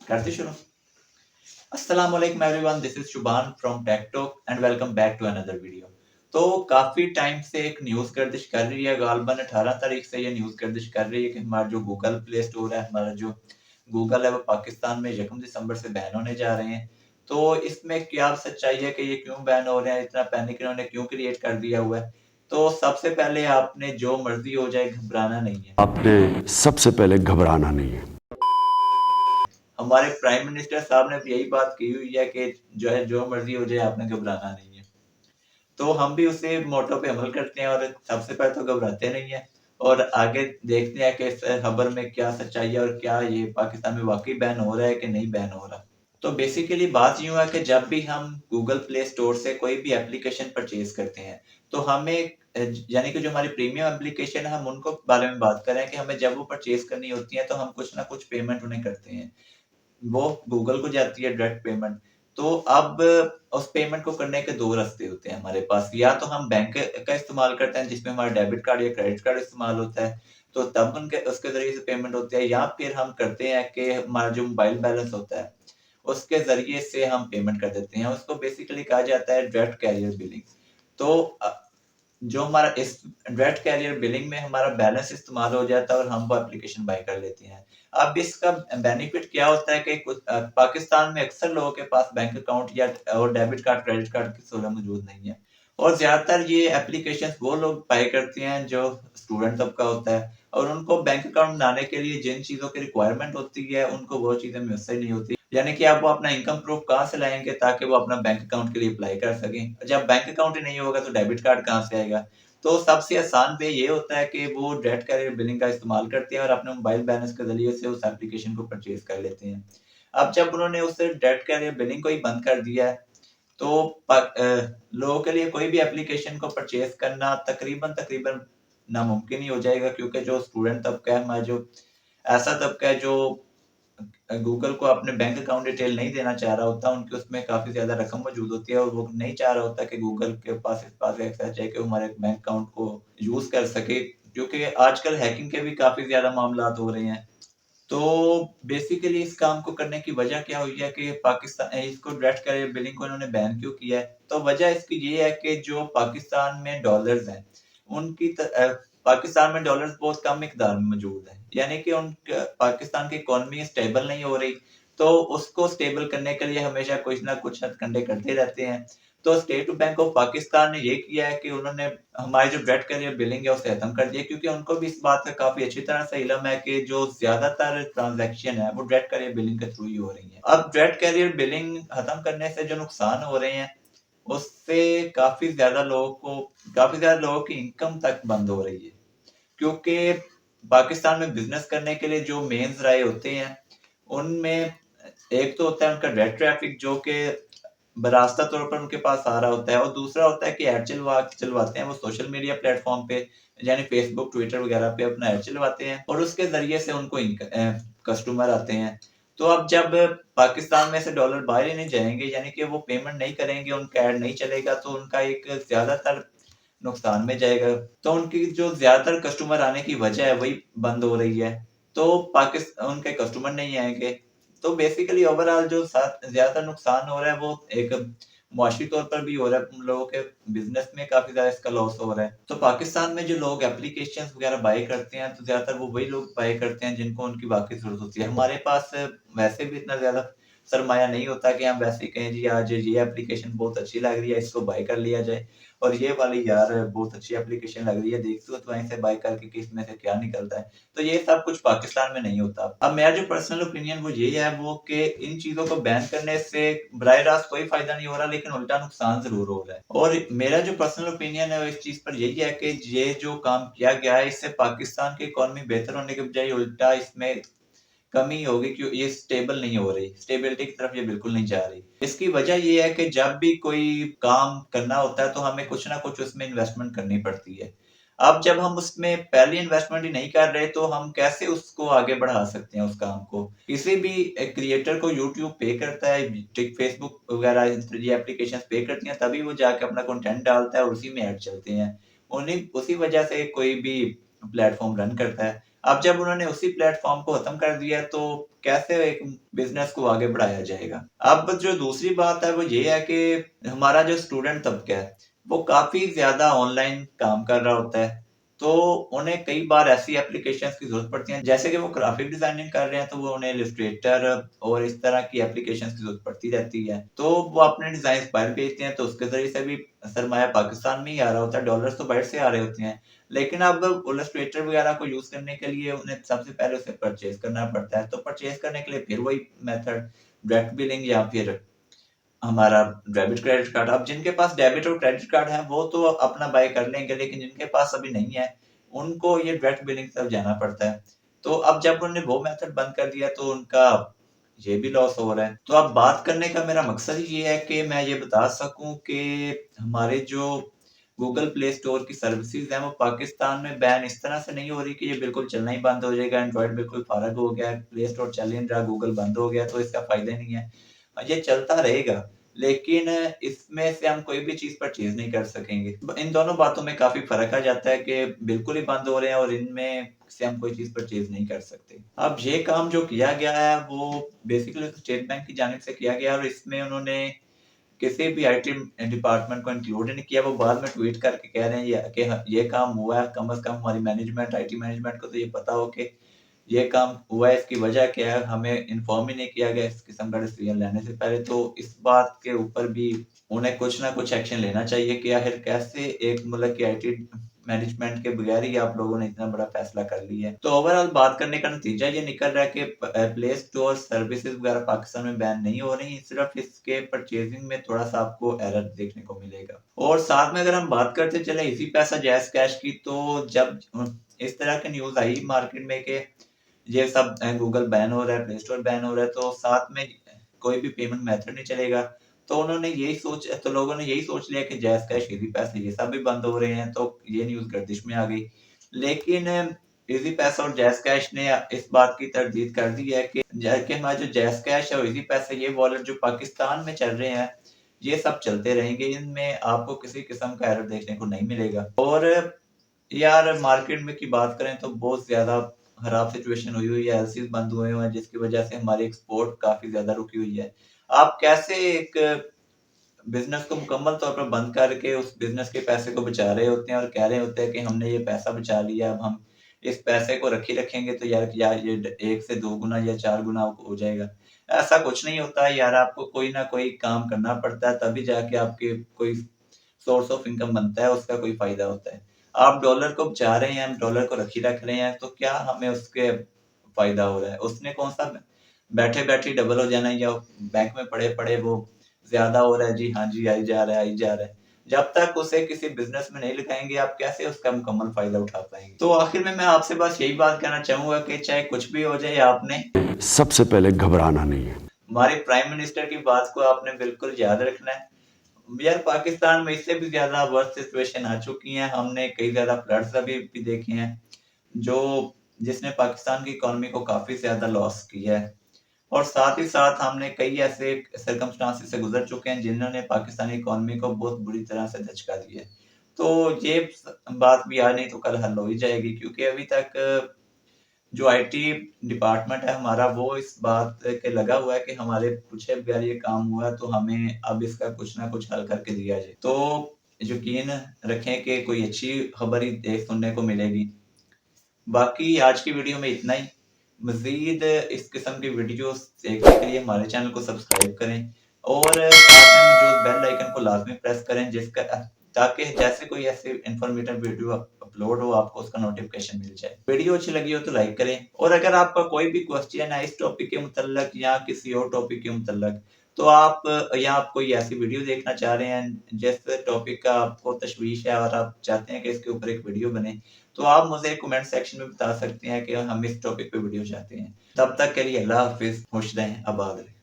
करते शुरू। अस्सलाम वालेकुम everyone, this is Shubhan from tech talk and welcome back to another video. तो काफ़ी टाइम से एक न्यूज़ गर्दिश कर रही है, गालबन 18 तारीख से ये न्यूज़ गर्दिश कर रही है कि हमारा जो गूगल प्ले स्टोर है, हमारा जो गूगल है वो पाकिस्तान में 1 दिसंबर से बैन होने जा रहे हैं। तो इसमें क्या सच्चाई है कि ये क्यों बैन हो रहे हैं, इतना पैनिक इन्होंने क्यों क्रिएट कर दिया हुआ है? तो सबसे पहले आपने जो मर्ज़ी हो जाए घबराना नहीं है। आपने सबसे पहले घबराना नहीं है। हमारे प्राइम मिनिस्टर साहब ने भी यही बात की हुई है कि जो है जो मर्जी हो जाए आपने घबराना नहीं है। तो हम भी उसी मोटो पे अमल करते हैं और सबसे पहले तो घबराते नहीं है और आगे देखते हैं कि इस खबर में क्या सच्चाई है और क्या ये पाकिस्तान में वाकई बैन हो रहा है कि नहीं बैन हो रहा। तो बेसिकली बात यूँ है कि जब भी हम गूगल प्ले स्टोर से कोई भी एप्लीकेशन परचेज़ करते हैं, तो हमें यानी कि जो हमारी प्रीमियम एप्लीकेशन है हम उनको बारे में बात कर रहे हैं कि हमें जब वो परचेज़ करनी होती है तो हम कुछ ना कुछ पेमेंट उन्हें करते हैं। वो गूगल को जाती है डायरेक्ट पेमेंट। तो अब उस पेमेंट को करने के 2 रास्ते होते हैं हमारे पास। या तो हम बैंक का इस्तेमाल करते हैं जिसमें हमारा डेबिट कार्ड या क्रेडिट कार्ड इस्तेमाल होता है, तो तब उनके उसके ज़रिए से पेमेंट होती है या फिर हम करते हैं कि हमारा जो मोबाइल बैलेंस होता है, उसके ज़रिए से हम पेमेंट कर देते हैं। उसको बेसिकली कहा जाता है डायरेक्ट कैरियर बिलिंग। तो जो हमारा इस डायरेक्ट कैरियर बिलिंग में हमारा बैलेंस इस्तेमाल हो जाता है और हम वो एप्लीकेशन बाय कर लेते हैं। अब इसका बेनिफिट क्या होता है कि पाकिस्तान में अक्सर लोगों के पास बैंक अकाउंट या और डेबिट कार्ड, क्रेडिट कार्ड की सुविधा मौजूद नहीं है और ज़्यादातर ये एप्लीकेशंस वो लोग बाय करते हैं जो स्टूडेंट तबका होता है और उनको बैंक अकाउंट बनाने के लिए जिन चीज़ों की रिक्वायरमेंट होती है, उनको वो चीज़ें मुयस्सर नहीं होती। यानी कि आप वो अपना इनकम प्रूफ कहाँ से लाएँगे ताकि वो अपना बैंक अकाउंट के लिए अप्लाई कर सकें। जब बैंक अकाउंट ही नहीं होगा तो डेबिट कार्ड कहाँ से आएगा? तो सबसे आसान वे ये होता है कि वो डायरेक्ट कैरियर बिलिंग का इस्तेमाल करते हैं और अपने मोबाइल बैलेंस के ज़रिए से उस एप्लीकेशन को परचेज़ कर लेते हैं। अब जब उन्होंने उस डायरेक्ट कैरियर बिलिंग को ही बंद कर दिया है, तो लोगों के लिए कोई भी एप्लीकेशन को परचेज़ करना तकरीबन नामुमकिन ही हो जाएगा क्योंकि जो स्टूडेंट तबका है, हमारा जो ऐसा तबका है जो गूगल को अपने बैंक अकाउंट डिटेल नहीं देना चाह रहा होता, उनकी उसमें काफ़ी ज़्यादा रकम मौजूद होती है और वो नहीं चाह रहा होता कि गूगल के पास इस बात का एक्सेस है कि वो हमारे बैंक अकाउंट को यूज़ कर सके, क्योंकि आजकल हैकिंग के भी काफ़ी ज़्यादा मामलात हो रहे हैं। तो बेसिकली इस काम को करने की वजह क्या हुई है कि इसको डायरेक्ट कैरियर बिलिंग को इन्होंने बैन क्यों किया है? तो वजह इसकी ये है कि जो पाकिस्तान में डॉलर्स हैं, पाकिस्तान में डॉलर्स बहुत कम मिकदार में मौजूद हैं। यानी कि पाकिस्तान की इकोनॉमी स्टेबल नहीं हो रही, तो उसको स्टेबल करने के लिए हमेशा कुछ ना कुछ हथकंडे करते रहते हैं। तो स्टेट बैंक ऑफ पाकिस्तान ने ये किया है कि उन्होंने हमारी जो डायरेक्ट कैरियर बिलिंग है उसे खत्म कर दिया क्योंकि उनको भी इस बात का काफ़ी अच्छी तरह से इल्म है कि जो ज़्यादातर ट्रांज़ैक्शन है वो डायरेक्ट कैरियर बिलिंग के थ्रू ही हो रही है। अब डायरेक्ट कैरियर बिलिंग खत्म करने से जो नुकसान हो रहे हैं, उससे काफ़ी ज़्यादा लोगों की इनकम तक बंद हो रही है। क्योंकि पाकिस्तान में बिज़नेस करने के लिए जो मेन ज़राए होते हैं, उनमें एक तो होता है उनका डायरेक्ट ट्रैफ़िक जो कि बरास्ता तौर पर उनके पास आ रहा होता है और दूसरा होता है कि ऐड चलवाते हैं वो सोशल मीडिया प्लेटफ़ॉर्म पे, यानी फ़ेसबुक, ट्विटर वगैरह पे अपना ऐड चलवाते हैं और उसके ज़रिए से उनको कस्टमर आते हैं। तो अब जब पाकिस्तान में से डॉलर बाहर ही नहीं जाएँगे, यानी कि वो पेमेंट नहीं करेंगे, उनका ऐड नहीं चलेगा, तो उनका एक ज़्यादातर नुकसान में जाएगा। तो उनकी जो ज़्यादातर कस्टमर आने की वजह है वही बंद हो रही है। तो उनके कस्टमर नहीं आएँगे। तो बेसिकली ओवरऑल जो ज़्यादा नुकसान हो रहा है वो एक मुआशी तौर पर भी हो रहा है। उन लोगों के बिज़नेस में काफ़ी ज़्यादा इसका लॉस हो रहा है। तो पाकिस्तान में जो लोग एप्लीकेशंस वग़ैरह बाय करते हैं तो ज़्यादातर वो वही लोग बाय करते हैं जिनको उनकी वाक़ई ज़रूरत होती है। हमारे पास वैसे भी इतना ज़्यादा सरमाया नहीं होता कि हम वैसे ही कहें जी आज ये एप्लीकेशन बहुत अच्छी लग रही है, इसको बाय कर लिया जाए। और ये वाली यार बहुत अच्छी एप्लीकेशन लग रही है, देखते हो तो वहीं से बाय करके कि इसमें से क्या निकलता है। तो ये सब कुछ पाकिस्तान में नहीं होता। अब मेरा जो पर्सनल ओपिनियन वो यही है वो कि इन चीज़ों को बैन करने से बराह रास्त कोई फ़ायदा नहीं हो रहा लेकिन उल्टा नुकसान ज़रूर हो रहा है। और मेरा जो पर्सनल ओपिनियन है वो इस चीज़ पर यही है कि ये जो काम किया गया है इससे पाकिस्तान की इकोनॉमी बेहतर होने के बजाय उल्टा इसमें कमी होगी क्यों ये स्टेबल नहीं हो रही, स्टेबिलिटी की तरफ ये बिल्कुल नहीं जा रही। इसकी वजह ये है कि जब भी कोई काम करना होता है तो हमें कुछ ना कुछ उसमें इन्वेस्टमेंट करनी पड़ती है। अब जब हम उसमें पहली इन्वेस्टमेंट ही नहीं कर रहे तो हम कैसे उसको आगे बढ़ा सकते हैं उस काम को? किसी भी क्रिएटर को यूट्यूब पे करता है, फेसबुक वगैरह ये एप्लीकेशंस पे करती हैं तभी वो जाके अपना कंटेंट डालता है और उसी में ऐड चलते हैं। उन्हीं उसी वजह से कोई भी प्लेटफ़ॉर्म रन करता है। अब जब उन्होंने उसी प्लेटफॉर्म को खत्म कर दिया तो कैसे एक बिजनेस को आगे बढ़ाया जाएगा। अब जो दूसरी बात है वो ये है कि हमारा जो स्टूडेंट तबका है वो काफी ज्यादा ऑनलाइन काम कर रहा होता है, तो उन्हें कई बार ऐसी एप्लीकेशंस की जरूरत पड़ती है, जैसे कि वो ग्राफिक डिजाइनिंग कर रहे हैं तो वो उन्हें इलस्ट्रेटर और इस तरह की एप्लीकेशंस की जरूरत पड़ती रहती है। तो वो अपने डिजाइन बाहर भेजते हैं तो उसके जरिए से भी सरमाया पाकिस्तान में ही आ रहा होता है, डॉलर्स तो बाहर से आ रहे होते हैं। लेकिन अब इलस्ट्रेटर वगैरह को यूज करने के लिए उन्हें सबसे पहले उसे परचेज करना पड़ता है, तो परचेज करने के लिए फिर वही मेथड डायरेक्ट बिलिंग या फिर हमारा डेबिट क्रेडिट कार्ड। अब जिनके पास डेबिट और क्रेडिट कार्ड है वो तो अपना बाय कर लेंगे, लेकिन जिनके पास अभी नहीं है उनको ये डायरेक्ट बिलिंग की तरफ जाना पड़ता है। तो अब जब उन्होंने वो मेथड बंद कर दिया तो उनका ये भी लॉस हो रहा है। तो अब बात करने का मेरा मकसद ही ये है कि मैं ये बता सकूं कि हमारे जो गूगल प्ले स्टोर की सर्विसेज हैं वो पाकिस्तान में बैन इस तरह से नहीं हो रही कि ये बिल्कुल चलना ही बंद हो जाएगा, एंड्रॉइड बिल्कुल फारग हो गया, प्ले स्टोर चल ही नहीं रहा, गूगल बंद हो गया तो इसका फायदा नहीं है। ये चलता रहेगा, लेकिन इसमें से हम कोई भी चीज परचेज नहीं कर सकेंगे। इन दोनों बातों में काफी फर्क आ जाता है कि बिल्कुल ही बंद हो रहे हैं और इनमें से हम कोई चीज परचेज नहीं कर सकते। अब ये काम जो किया गया है वो बेसिकली स्टेट बैंक की जानिब से किया गया और इसमें उन्होंने किसी भी आईटी डिपार्टमेंट को इंक्लूड नहीं किया। वो बाद में ट्वीट करके कह रहे हैं कि ये काम हुआ है, कम से कम हमारी मैनेजमेंट आईटी मैनेजमेंट को तो ये पता हो कि ये काम हुआ है, इसकी वजह क्या है, हमें इन्फॉर्म ही नहीं किया गया इस किस्म का डिसीजन लेने से पहले। तो इस बात के ऊपर भी उन्हें कुछ ना कुछ एक्शन लेना चाहिए कि आखिर कैसे एक मुल्क की आईटी मैनेजमेंट के बगैर ही आप लोगों ने इतना बड़ा फैसला कर लिया है। तो ओवरऑल बात करने का नतीजा ये निकल रहा है कि प्ले स्टोर सर्विसेज वगैरह पाकिस्तान में बैन नहीं हो रही, सिर्फ इसके परचेजिंग में थोड़ा सा आपको एरर देखने को मिलेगा। और साथ में अगर हम बात करते चले इजी पैसा जैज कैश की, तो जब इस तरह की न्यूज आई मार्केट में कि ये सब गूगल बैन हो रहा है, प्ले स्टोर बैन हो रहा है, तो साथ में कोई भी पेमेंट मेथड नहीं चलेगा। तो उन्होंने यही सोच तो लोगों ने यही सोच लिया कि जैज़ कैश, इजी पैसे ये सब भी बंद हो रहे हैं, तो ये न्यूज़ गर्दिश में आ गई। लेकिन इजी पैसा और जैज़ कैश ने इस बात की तरदीद कर दी है कि हमारा जो जैज़ कैश है और इजी पैसा, ये वॉलेट जो पाकिस्तान में चल रहे हैं, ये सब चलते रहेंगे। इनमें आपको किसी किस्म का एरर देखने को नहीं मिलेगा। और यार मार्केट में की बात करें तो बहुत ज़्यादा खराब सिचुएशन हुई है, एलसीज बंद हुए हुए हैं जिसकी वजह से हमारी एक्सपोर्ट काफ़ी ज़्यादा रुकी हुई है। आप कैसे एक बिज़नेस को मुकम्मल तौर पर बंद करके उस बिज़नेस के पैसे को बचा रहे होते हैं और कह रहे होते हैं कि हमने ये पैसा बचा लिया, अब हम इस पैसे को रखेंगे तो यार ये 1 से 2 गुना या 4 गुना हो जाएगा। ऐसा कुछ नहीं होता है यार, आपको कोई ना कोई काम करना पड़ता है तभी जाके आपके कोई सोर्स ऑफ इनकम बनता है, उसका कोई फ़ायदा होता है। आप डॉलर को बचा रहे हैं, डॉलर को रख रहे हैं, तो क्या हमें उसके फ़ायदा हो रहा है? उसने कौन-सा बैठे-बैठे डबल हो जाना है या बैंक में पड़े-पड़े वो ज़्यादा हो रहा है जी, हाँ जी, आई जा रहा है, आई जा रहा है। जब तक उसे किसी बिज़नेस में नहीं लगाएँगे, आप कैसे उसका मुकम्मल फ़ायदा उठा पाएँगे? तो आखिर में मैं आपसे बस यही बात कहना चाहूँगा कि चाहे कुछ भी हो जाए, आपने सबसे पहले घबराना नहीं है। हमारे प्राइम मिनिस्टर की बात को आपने बिल्कुल याद रखना है। यार पाकिस्तान में इससे भी ज़्यादा वर्स्ट सिचुएशन आ चुकी हैं। हमने कई ज़्यादा फ्लड्स अभी भी देखे हैं, जो जिसने पाकिस्तान की इकोनॉमी को काफ़ी ज़्यादा लॉस किया है। और साथ ही साथ हमने कई ऐसे सर्कमस्टांसेस से गुजर चुके हैं जिन्होंने पाकिस्तानी इकोनॉमी को बहुत बुरी तरह से धचका दिया है। तो ये बात भी आज नहीं तो कल हल हो ही जाएगी, क्योंकि अभी तक जो आईटी डिपार्टमेंट है हमारा वो इस बात के लगा हुआ है कि हमारे पूछे बगैर ये काम हुआ है, तो हमें अब इसका कुछ ना कुछ हल करके दिया जाए। तो यकीन रखें कि कोई अच्छी खबर ही सुनने को मिलेगी। बाकी आज की वीडियो में इतना ही। मज़ीद इस किस्म की वीडियोस देखने के लिए हमारे चैनल को सब्सक्राइब करें और साथ में मौजूद बेल आइकन को लाज़मी प्रेस करें ताकि जैसे कोई ऐसी इन्फॉर्मेटिव वीडियो अपलोड हो आपको उसका नोटिफिकेशन मिल जाए। वीडियो अच्छी लगी हो तो लाइक करें और अगर आपका कोई भी क्वेश्चन है इस टॉपिक के मुतल्लिक या किसी और टॉपिक के मुतल्लिक, तो आप या आप कोई ऐसी वीडियो देखना चाह रहे हैं जिस टॉपिक का आपको तशवीश है और आप चाहते हैं कि इसके ऊपर एक वीडियो बने, तो आप मुझे कमेंट सेक्शन में बता सकते हैं कि हम इस टॉपिक पे वीडियो चाहते हैं। तब तक के लिए अल्लाह हाफ़िज़, खुश रहें, आबाद रहें।